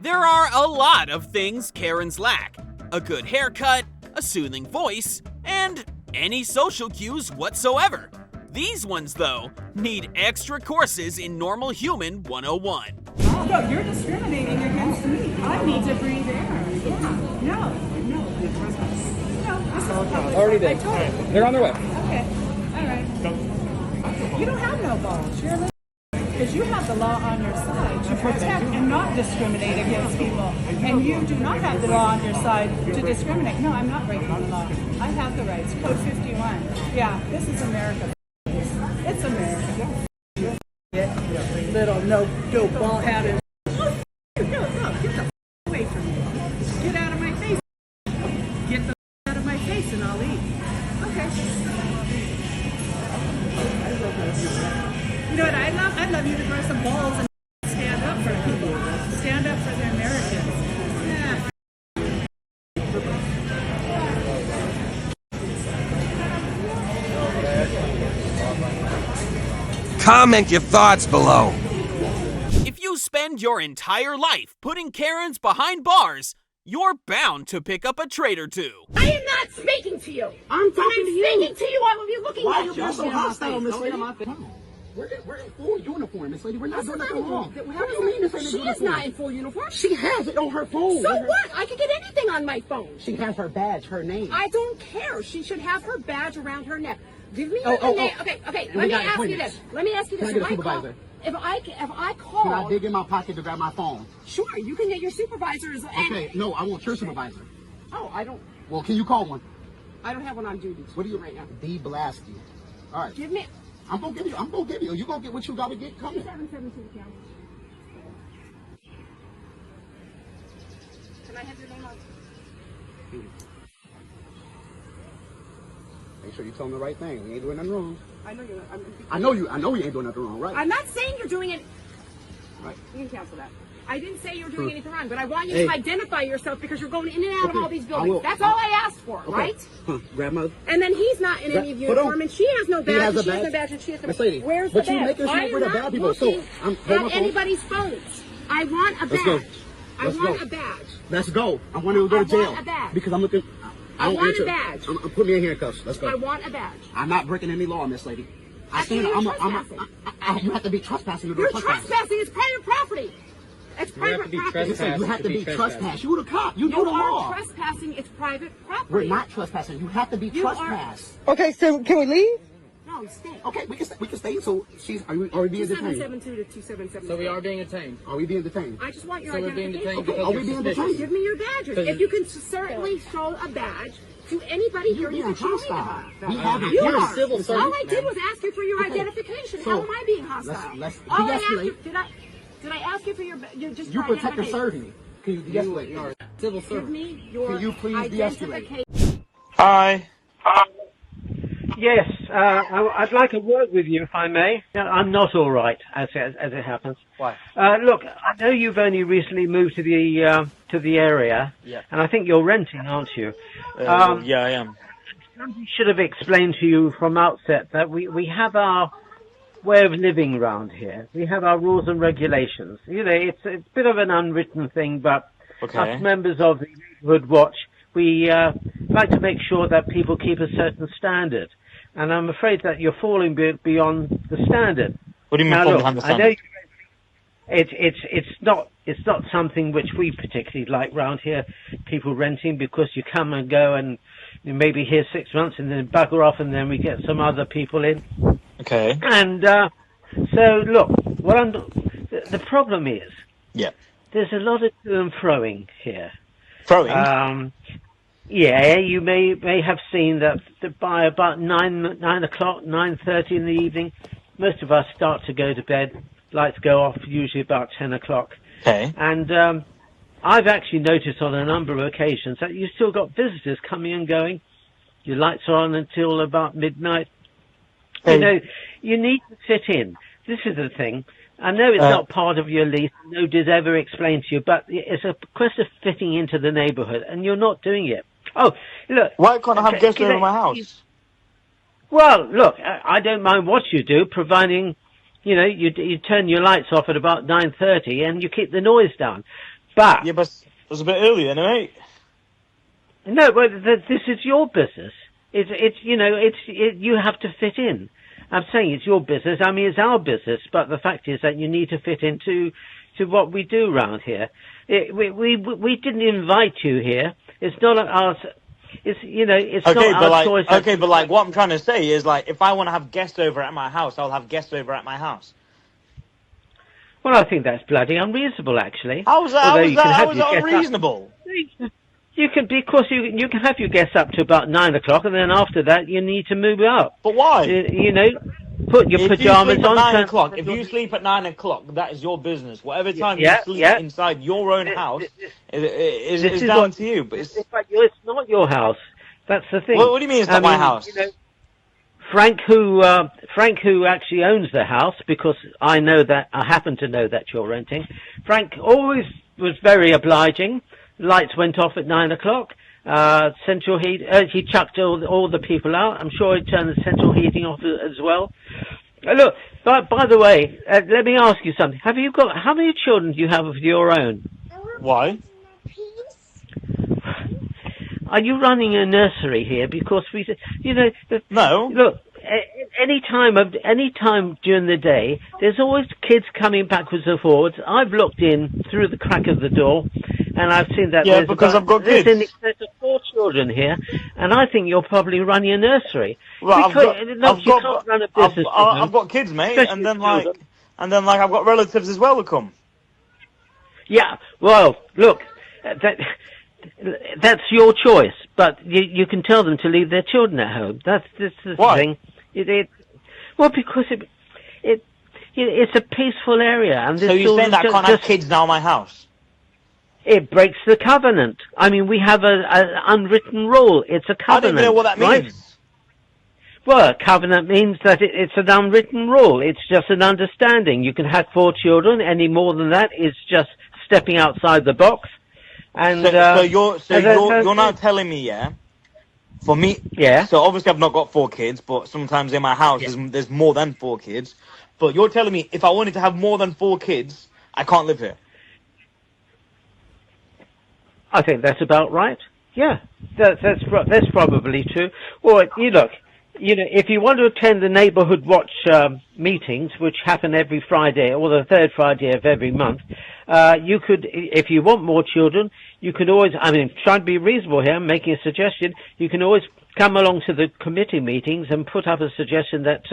There are a lot of things Karens lack. A good haircut, a soothing voice, and any social cues whatsoever. These ones, though, need extra courses in Normal Human 101. No, you're discriminating against me. I need to breathe air. Yeah. No, this is public. Already there. They're on their way. Okay. All right. You don't have no balls. You're because you have the law on your side to protect and not discriminate against people. And you do not have the law on your side to discriminate. No, I'm not breaking the law. I have the rights. Code 51. Yeah, this is America. It's America. Little no ball hatted. No, get the away from me. Get out of my face. Get the out of my face and I'll eat. Okay. You know what I'd love? I'd love you to throw some balls and stand up for people. Stand up for the Americans. Yeah. Comment your thoughts below. If you spend your entire life putting Karens behind bars, you're bound to pick up a trait or two. I am not speaking to you. I'm talking to you. Speaking to you, I will be looking at you. You're so hostile, Miss Lady. We're in full uniform, Miss Lady. We're not doing nothing wrong. What do you mean this ain't She is not in full uniform. She has it on her phone. So what? I could get anything on my phone. She has her badge, her name. I don't care. She should have her badge around her neck. Give me Oh, your name. Okay. Let me ask you this. Can I get a supervisor? If I call. Can I dig in my pocket to grab my phone? Sure, you can get your supervisors. Okay, no, I want your supervisor. Oh, I don't. Well, can you call one? I don't have one on duty. What do you right now? D Blasky. All right. Give me. I'm gonna give you. You gonna get what you gotta get coming. 772 count. Can I have your name on? Make sure you tell them the right thing. We ain't doing nothing wrong. I know you're. I know we ain't doing nothing wrong, right? I'm not saying you're doing it. Right. You can cancel that. I didn't say you were doing anything wrong, but I want you to identify yourself because you're going in and out of all these buildings. That's all I asked for, right? Grandmother. And then he's not in any uniform, and she has no badge. Has a she has badge. no badge, and she has no Miss Lady, Where's the badge? But you making sure we're the bad people. So I'm at anybody's phones. I want a badge. Let's go. I want a badge. Let's go. I want to go to jail. Want a badge. Because I'm looking. I want a badge. Put me in handcuffs. Let's go. I want a badge. I'm not breaking any law, Miss Lady. You have to be trespassing to do You're trespassing. trespassing. It's private property. It's private property. You have to be trespassing. You the cop. You know the law. You are trespassing. It's private property. We're not trespassing. You have to be trespassed. Okay, so can we leave? No, stay. Okay, we can stay. So are we being detained? 2772 to 2772. So we are being detained. Are we being detained? I just want your So we're being identification. detained. Are we being detained? Give me your badges. If you can certainly show a badge to anybody here, you can show me that. We have it. You're You're a civil servant. All I did was ask you for your identification. So, How am I being hostile? let's All I asked de-escalate. you, did I ask you for your just You for protect and identification? serve me. Can you de-escalate? You are civil Give servant. me your Can you please de-escalate? identification. Hi. Yes, I'd like a word with you, if I may. I'm not all right, as it happens. Why? Look, I know you've only recently moved to the area, and I think you're renting, aren't you? Yeah, I am. Somebody should have explained to you from outset that we have our way of living around here. We have our rules and regulations. You know, it's a bit of an unwritten thing, but us members of the Neighborhood Watch, we like to make sure that people keep a certain standard. And I'm afraid that you're falling beyond the standard. What do you mean now, falling look, behind the I know standard? it's not something which we particularly like round here. People renting because you come and go and you may be here 6 months and then bugger off and then we get some other people in. Okay. And so look, the problem is, there's a lot of to and froing here. Throwing. Yeah, you may have seen that by about 9 o'clock, 9:30 in the evening, most of us start to go to bed. Lights go off usually about 10 o'clock. Okay. And I've actually noticed on a number of occasions that you've still got visitors coming and going. Your lights are on until about midnight. You know, you need to fit in. This is the thing. I know it's not part of your lease. Nobody's ever explained to you, but it's a question of fitting into the neighborhood, and you're not doing it. Oh, look. Why can't I have guests over my house? Well, look, I don't mind what you do, providing, you know, you turn your lights off at about 9:30 and you keep the noise down. But yeah, but it was a bit early, then, mate. no, but this is your business. It's you have to fit in. I'm saying it's your business. I mean, it's our business. But the fact is that you need to fit into what we do around here. We didn't invite you here. It's not ours. It's it's not our choice. Okay, but like what I'm trying to say is like if I want to have guests over at my house, I'll have guests over at my house. Well, I think that's bloody unreasonable, actually. How was that unreasonable? You can, because you can have your guests up to about 9 o'clock, and then after that you need to move up. But why? Put your pajamas on. 9 o'clock. If you sleep at 9 o'clock, that is your business. Whatever time you sleep inside your own house is down to you. But it's not your house. That's the thing. What do you mean it's not my house? Frank, who actually owns the house, because I happen to know that you're renting. Frank always was very obliging. Lights went off at 9 o'clock. Central heat. He chucked all the people out. I'm sure he turned the central heating off as well. Look, by the way, let me ask you something. How many children do you have of your own? Why? Are you running a nursery here? Because no. Look, any time during the day, there's always kids coming backwards and forwards. I've looked in through the crack of the door, and I've seen that I've got kids. There's in excess of 4 children here, and I think you're probably running a nursery. Well, you can't run a business. I've got kids, mate, and then I've got relatives as well to come. Yeah, well, look, that's your choice, but you can tell them to leave their children at home. That's the thing. Well, because it's a peaceful area, and so you're saying that I can't have kids now in my house? It breaks the covenant. I mean, we have an unwritten rule. It's a covenant. I don't even know what that means. Right? Well, a covenant means that it's an unwritten rule. It's just an understanding. You can have 4 children. Any more than that is just stepping outside the box. And so you're now telling me, for me, so obviously I've not got 4 kids, but sometimes in my house there's more than 4 kids. But you're telling me if I wanted to have more than 4 kids, I can't live here. I think that's about right. Yeah, that's probably true. Or if you want to attend the neighborhood watch meetings, which happen every Friday or the 3rd Friday of every month, you could, if you want more children, you can always, try to be reasonable here, I'm making a suggestion, you can always come along to the committee meetings and put up a suggestion that,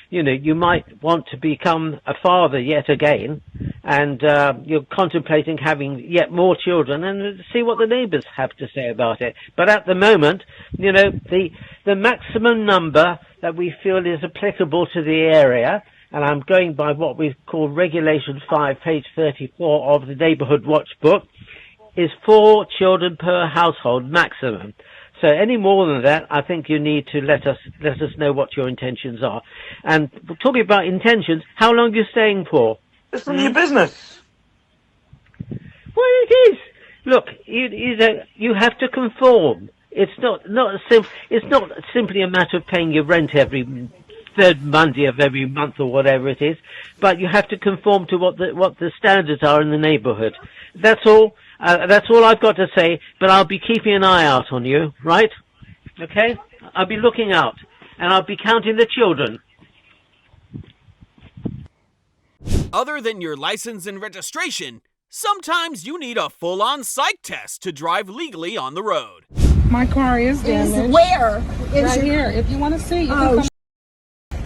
you might want to become a father yet again, and you're contemplating having yet more children, and see what the neighbours have to say about it. But at the moment, the maximum number that we feel is applicable to the area, and I'm going by what we call Regulation 5, page 34 of the Neighbourhood Watch book, is 4 children per household maximum. So any more than that, I think you need to let us know what your intentions are. And talking about intentions, how long are you staying for? It's none of your business. Well, it is. Look, you have to conform. It's not simply a matter of paying your rent every 3rd Monday of every month or whatever it is, but you have to conform to what the standards are in the neighbourhood. That's all. That's all I've got to say, but I'll be keeping an eye out on you, right? Okay? I'll be looking out, and I'll be counting the children. Other than your license and registration, sometimes you need a full-on psych test to drive legally on the road. My car is damaged. Where? Right here. If you want to see, you can come.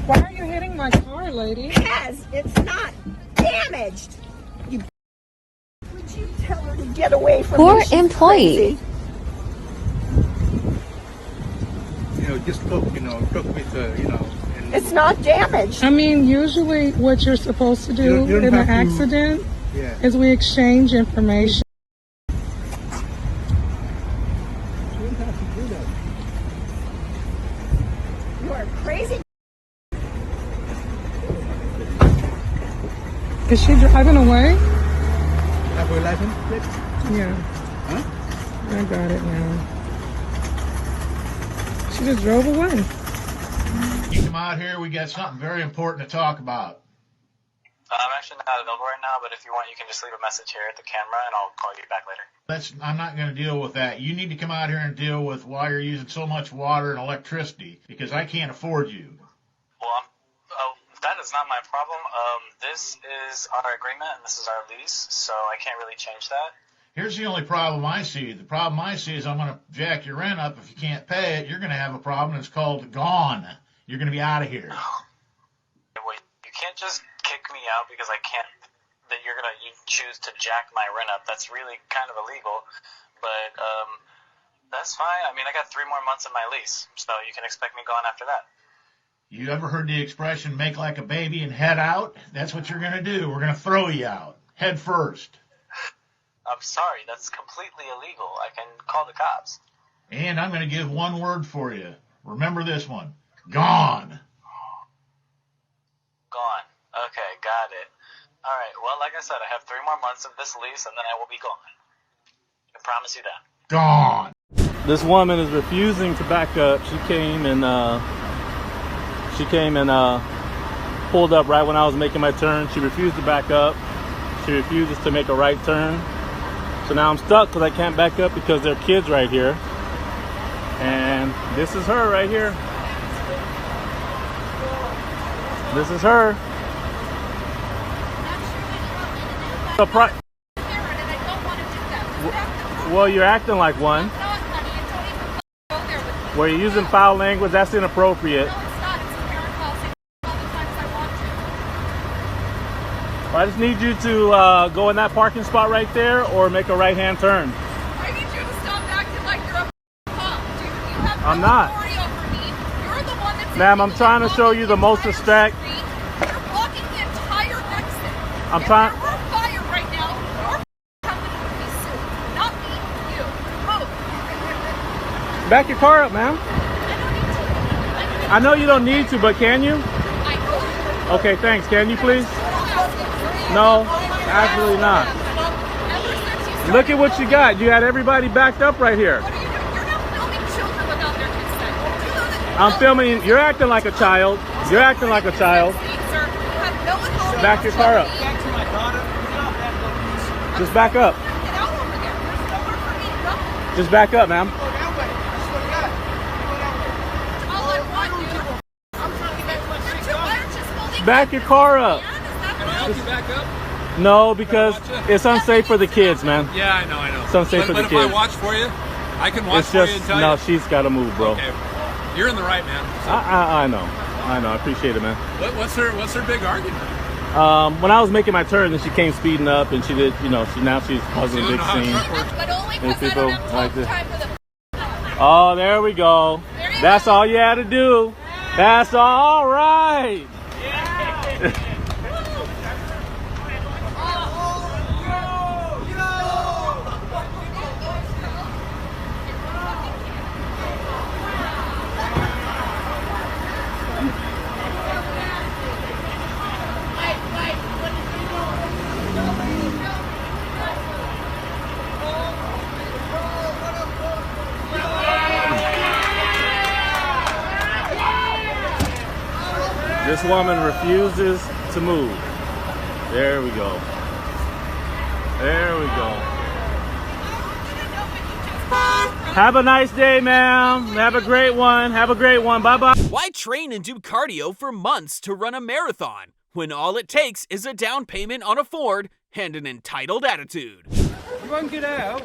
Why are you hitting my car, lady? Because it's not damaged. Would you tell her to get away from Poor me? She's employee. crazy. Just talk with and it's not damaged. Usually what you're supposed to do in an accident is we exchange information. you don't have to do that. You are crazy. Is she driving away? Have your license plate? Yeah. Huh? I got it now. She just drove away. You come out here, we got something very important to talk about. I'm actually not available right now, but if you want, you can just leave a message here at the camera, and I'll call you back later. I'm not going to deal with that. You need to come out here and deal with why you're using so much water and electricity, because I can't afford you. Well, that is not my problem. This is our agreement, and this is our lease, so I can't really change that. Here's the only problem I see. The problem I see is I'm going to jack your rent up. If you can't pay it, you're going to have a problem. It's called gone. You're going to be out of here. Well, you can't just kick me out because I can't. That you're going to choose to jack my rent up. That's really kind of illegal, but that's fine. I mean, I got 3 more months of my lease, so you can expect me gone after that. You ever heard the expression, make like a baby and head out? That's what you're going to do. We're going to throw you out. Head first. I'm sorry, that's completely illegal. I can call the cops. And I'm going to give one word for you. Remember this one. Gone. Gone. Okay, got it. All right, well, like I said, I have 3 more months of this lease, and then I will be gone. I promise you that. Gone. This woman is refusing to back up. She came and pulled up right when I was making my turn. She refused to back up. She refuses to make a right turn. So now I'm stuck because I can't back up because there are kids right here. And this is her right here. This is her. Well, you're acting like one. Where you're using foul language, that's inappropriate. I just need you to go in that parking spot right there or make a right-hand turn. I need you to stop acting like you're a cop. You have I'm no not. authority over me. You're the one that's... Ma'am, I'm trying to show you the most respect. You're blocking the entire exit. I'm trying... If there were fire right now, your company would be sued. Not me, you. Move. Back your car up, ma'am. I know you don't need to, but can you? Okay, thanks. Can you please? No, absolutely not. Look at what you got. You had everybody backed up right here. I'm filming. You're acting like a child. You're acting like a child. Back your car up. Just back up. Just back up, ma'am. Back your car up. Back up? No, because it's unsafe for the kids, man. Yeah, I know. It's unsafe for the kids. But if I watch for you, I can watch for you and tell you. No, she's got to move, bro. Okay. You're in the right, man. So. I know. I appreciate it, man. What's her big argument? When I was making my turn, then she came speeding up, and she did, she's causing a big scene. And people like this. Oh, there we go. That's all you had to do. That's all right. This woman refuses to move. There we go. There we go. Have a nice day, ma'am. Have a great one. Have a great one. Bye-bye. Why train and do cardio for months to run a marathon when all it takes is a down payment on a Ford and an entitled attitude? You won't get out.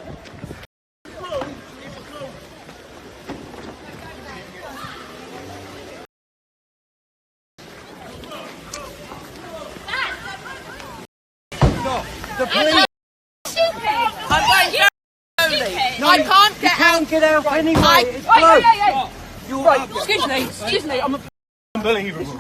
The police. I'm going slowly. No, I can't get out. You can't get out anyway. It's closed. Right, excuse me. I'm unbelievable.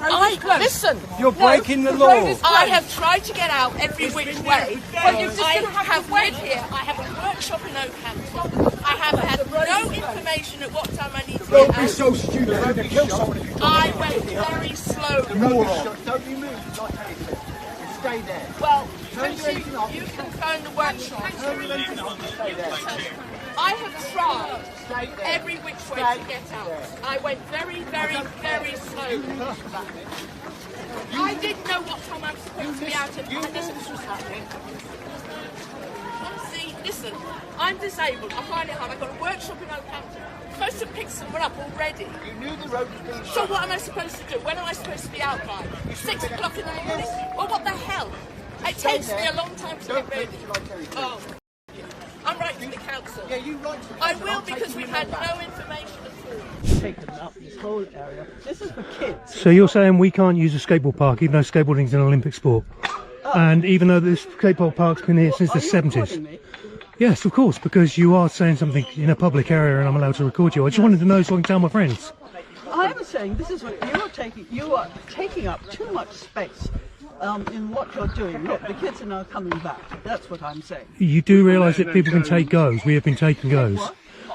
Listen. You're breaking the law. I have tried to get out every which way. Well, you're just going to have lived here. I have a workshop in Oakhampton. I have had no information at what time I need to get out. Don't be so stupid. You're going to kill somebody. I went very slowly. Don't you move. stay there. Well, Turn your engine off. you can phone the workshop. Turn your engine off and stay there. I have tried every which way to get out. I went very, very, very slowly. I didn't know what time I was supposed to be out of. This was happening. See, listen, I'm disabled. I find it hard. I've got a workshop in Oakhampton. I'm supposed to pick someone up already. You knew the road was being shut. So what am I supposed to do? When am I supposed to be out by? 6 o'clock in the morning? Well, what the hell? It takes me a long time to get ready. Oh, I'm writing to the council. Yeah, you write to the I council. will because we've had no information at all. Taken up this whole area. This is for kids. So you're saying we can't use a skateboard park even though skateboarding is an Olympic sport? And even though this skateboard park's been here since the 70s? Yes, of course, because you are saying something in a public area and I'm allowed to record you. I just wanted to know so I can tell my friends. I'm saying this is what you are taking up too much space in what you're doing. Look, the kids are now coming back. That's what I'm saying. You do realise that people can take goes. We have been taking goes.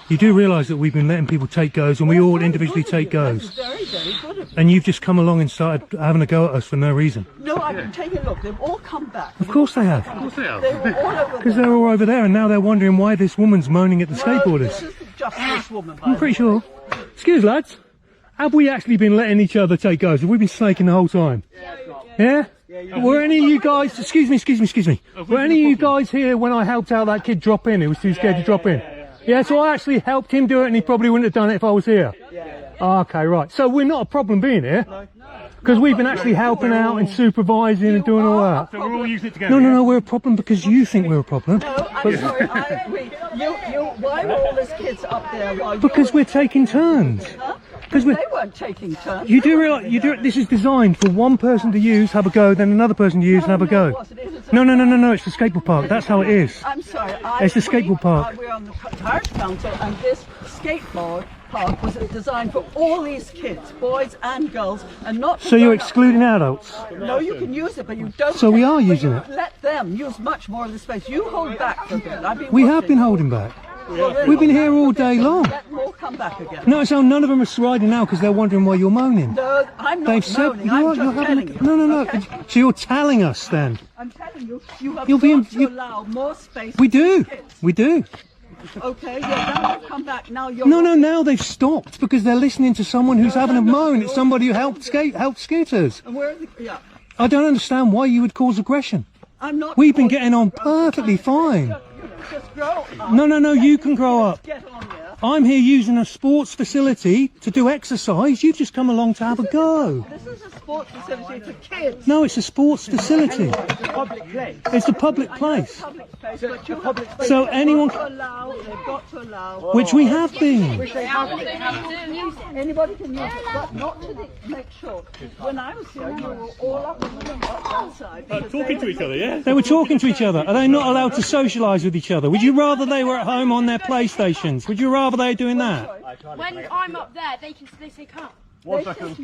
You do realise that we've been letting people take goes and we all individually take goes. Very, very good of you. And you've just come along and started having a go at us for no reason. No, I've been taking a look. They've all come back. Of course they have. Of course they have. They were all over Because they're all over there and now they're wondering why this woman's moaning at the skateboarders. This isn't just this woman. I'm pretty sure. Excuse lads, have we actually been letting each other take goes? Have we been snaking the whole time? Yeah? Were any of you guys, excuse me, were any of you guys here when I helped out that kid drop in? He was too scared to drop in. Yeah, so I actually helped him do it and he probably wouldn't have done it if I was here. Okay, right. So we're not a problem being here. Because we've been actually helping out and supervising and doing all that. So we're all using it together. No, we're a problem because you think we're a problem. No, I'm sorry, I agree. Why were all these kids up there while you Because we're taking turns. Because they weren't taking turns. You do realise, this is designed for one person to use, have a go, then another person to use and have a go. No, it's the skateboard park. That's how it is. I'm sorry. It's the skateboard park. We're on the parish council and this skateboard park was designed for all these kids, boys and girls, and not. So you're excluding adults? No, you can use it, but you don't. So we are using it. Let them use much more of the space. You hold back for a bit. We have been holding back. We've been here all day long. Let them all come back again. No, so none of them are riding now because they're wondering why you're moaning. No, I'm not moaning. I'm just telling you. No. So you're telling us then? I'm telling you, you have got to allow more space. We do. We do. Okay, now they've come back. Now you're. No, now they've stopped because they're listening to someone who's having a moan. It's somebody who helped scooters. And where are the, yeah. I don't understand why you would cause aggression. I'm not. We've been getting on perfectly fine. Just grow up. No, you can grow up. Get on there. I'm here using a sports facility to do exercise. You've just come along to have a go. This is a sports facility for kids. No, it's a sports facility. It's a public place. It's a public place. So anyone. They've got to allow. Which we have been. Which they have been. Anybody can use it, but not to make sure. When I was here, you were all up on the outside. Talking to each other, yeah? They were talking to each other. Are they not allowed to socialise with each other? Would you rather they were at home on their PlayStations? Would you rather they were doing that? When I'm up there, they say come. 1 second.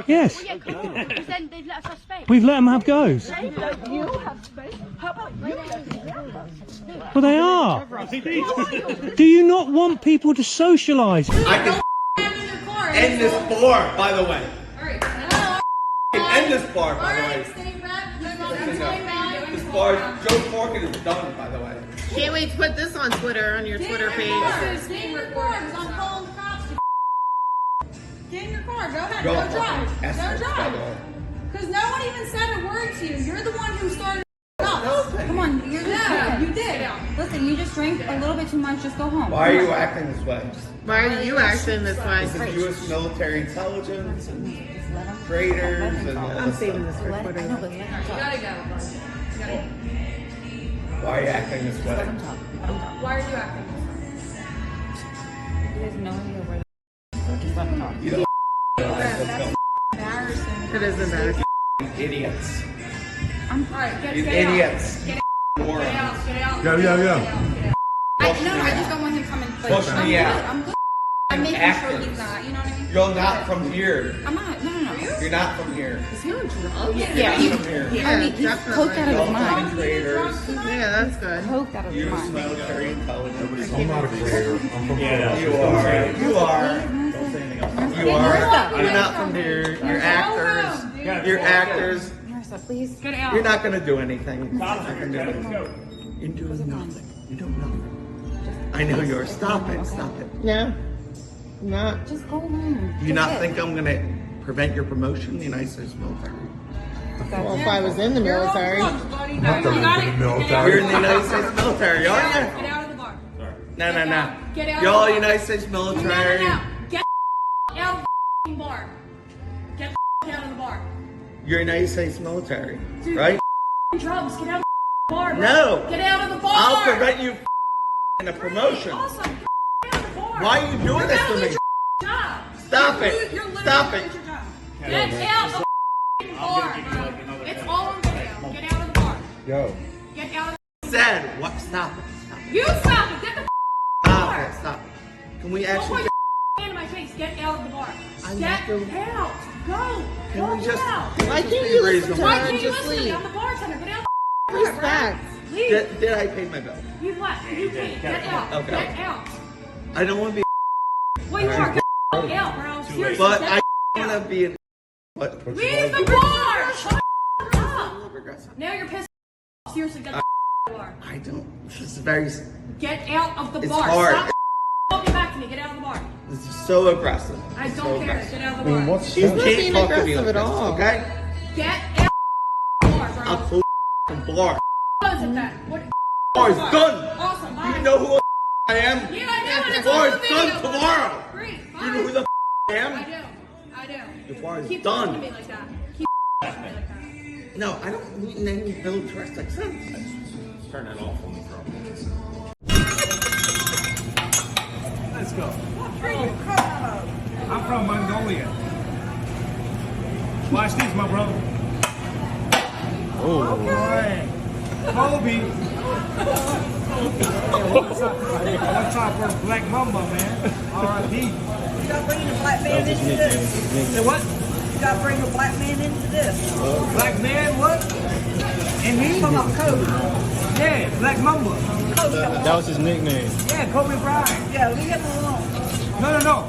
Yes. Well, yeah, come on, because then they've let us have space. We've let them have goes. They let you have space. How about you let them? Well, they are. Do you not want people to socialise? I can end this bar, by the way. I can end this bar, by the way. This bar, Joe Corkin is done, by the way. Can't wait to put this on Twitter, on your Twitter page. Get in your car, because I'm calling the cops. Get in your car, go ahead, Go go drive. Go Go drive. Because no one even said a word to you. You're the one who started up. Come on, you're the you did. Listen, you just drank a little bit too much, just go home. Why are you acting this way? Why are you acting this way? This is U.S. military intelligence and traitors and all I'm this saving stuff. this for Twitter. You gotta go. Why are you acting this way? Why are you acting this way? You have no idea where You don't let's go. Embarrassing. it is embarrassing. Idiots. Alright, get You out. idiots. Get out, get out. Go. I just don't want him coming. Push me out. I'm good. I'm making sure he's not, you know what I mean? You're not from here. I'm not, no. You're not from here. Is he on drugs? Yeah, You're not from here. Yeah, he's coked out of his mind. Traitors. Yeah, that's good. Coked out of his U.S. mind. military intelligence. I'm not a traitor. I'm from You are. You are. You are. You're not from here. You're actors. You're actors. so please Get out. You're not gonna do anything. You're not gonna do anything. You're doing nothing. You don't know. I know you're. Stop it. Stop it. Yeah. Not. Just go home. Do you not think I'm gonna prevent your promotion in the United States military? Well, if I was in the military. You're in the United States military, aren't you? Get out of the bar. No, no, no. Get out. Y'all United States military. No. Get out of the bar. Get out of the bar. You're United States military, Dude, right? Drugs. Get out of the bar, bro. No. Get out of the bar. I'll prevent you in a promotion. Awesome. Get out of the bar. Why are you doing this to me? Job. Stop it. You're literally Stop doing it. your job. Get out of the bar. It's all on video. Get out of the bar. Yo. Get out of Said what? Stop it. Stop it. You stop it. Get the Stop bar. it. Stop it. Can we Don't actually? put your hand in my face. Get out of the bar. I'm Get not going- out. Go. Can Go we just? out. Why can't you listen to Why her can't and you just listen to me? leave? I'm the bartender. Get out of the bar. Respect. Leave. Did I pay my bill? You left. You paid. Get out. Okay. Get out. I don't want to be. Well, you are. Get out, bro. Seriously. But Get I out. want to be in. What? Leave the bar. Shut up. Now you're pissed off. Seriously, get the bar. I don't. This is very. Get out of the It's bar. hard. Stop talking back to me. Get out of the bar. This is so aggressive. I So don't care. aggressive. Get out of the bar. She's not being aggressive at all. Okay? Get out of the bar, bro. I'll close the bar. What is it then? What? Bar is done. Awesome. Bye. You know who I am? Yeah, I know. and The It's bar on is the done video. tomorrow. Great. Bye. You know who the I I am? do. I do. The bar is Keep done. talking to me like that. Keep talking to me like that. No, I don't need any militaristic sense. Turn that off on me, bro. Let's go. I'm from Mongolia. Watch this, my brother. Oh. Right. Kobe. One time for Black Mamba, man. R.I.P. You gotta bring the black man into this. Say what? You gotta bring the black man into this. Black man, what? And me? Come on, Kobe. Yeah, Black Mamba. That was his nickname. Yeah, Kobe Bryant. Yeah, leave him alone. No.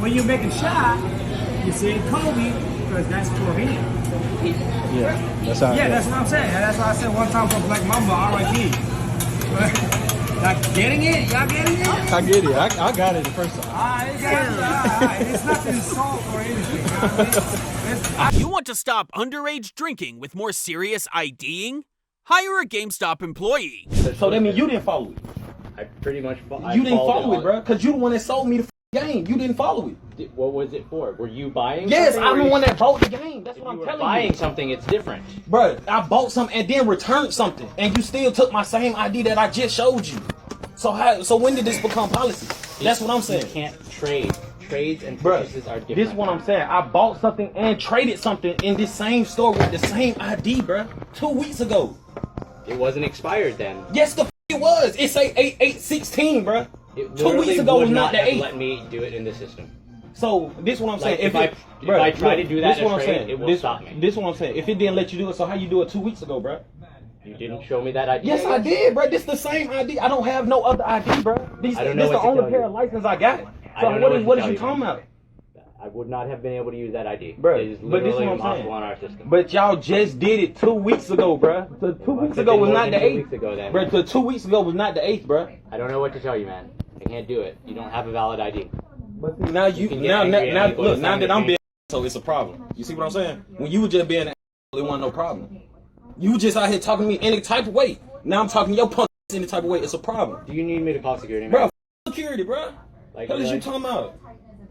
When you make a shot, you say Kobe, because that's Korean. Yeah, that's how. Yeah, that's what I'm saying. That's why I said one time for Black Mamba, R.I.P. Like, getting it? Y'all getting it? I get it. I got it the first time. Alright. It's nothing salt or anything. You know what I mean? You want to stop underage drinking with more serious IDing? Hire a GameStop employee. So that means you didn't follow it. I pretty much You didn't follow it, bro, because you the one that sold me the game. You didn't follow it. What was it for? Were you buying Yes, something? I'm the one that bought the game. That's what I'm telling you. Buying something, it's different. Bro, I bought something and then returned something, and you still took my same ID that I just showed you. So when did this become policy? That's what I'm saying. You can't trade. Trades and Bruh, purchases are different. this is what I'm saying. I bought something and traded something in this same store with the same ID, bro. 2 weeks ago. It wasn't expired then. Yes, the it was. It say 8/8/16, bro. It 2 weeks ago was not the have 8th. let me do it in the system. So this is what I'm saying. Like, if I try to do that in a trade, it will stop me. This is what I'm saying. If it didn't let you do it, so how you do it 2 weeks ago, bro? You didn't show me that ID. Yes, I did, bro. This the same ID. I don't have no other ID, bro. This I don't know the what to only tell pair you. of license I got. I So don't know what is to you tell talking about? I would not have been able to use that ID. Bro, It is but this is literally what I'm saying. impossible on our system. But y'all just did it 2 weeks ago, bro. So 2 weeks ago was not the 8th. 2 weeks ago, then. Bro, so 2 weeks ago was not the 8th, bro. I don't know what to tell you, man. I can't do it. You don't have a valid ID. But now you can get now angry now and go look to now some that I'm meeting. being so it's a problem. You see what I'm saying? When you were just being an it wasn't no problem. You were just out here talking to me any type of way. Now I'm talking to your punk any type of way. It's a problem. Do you need me to call security, man? Bro, security, bro. Like, What is you really? talking about?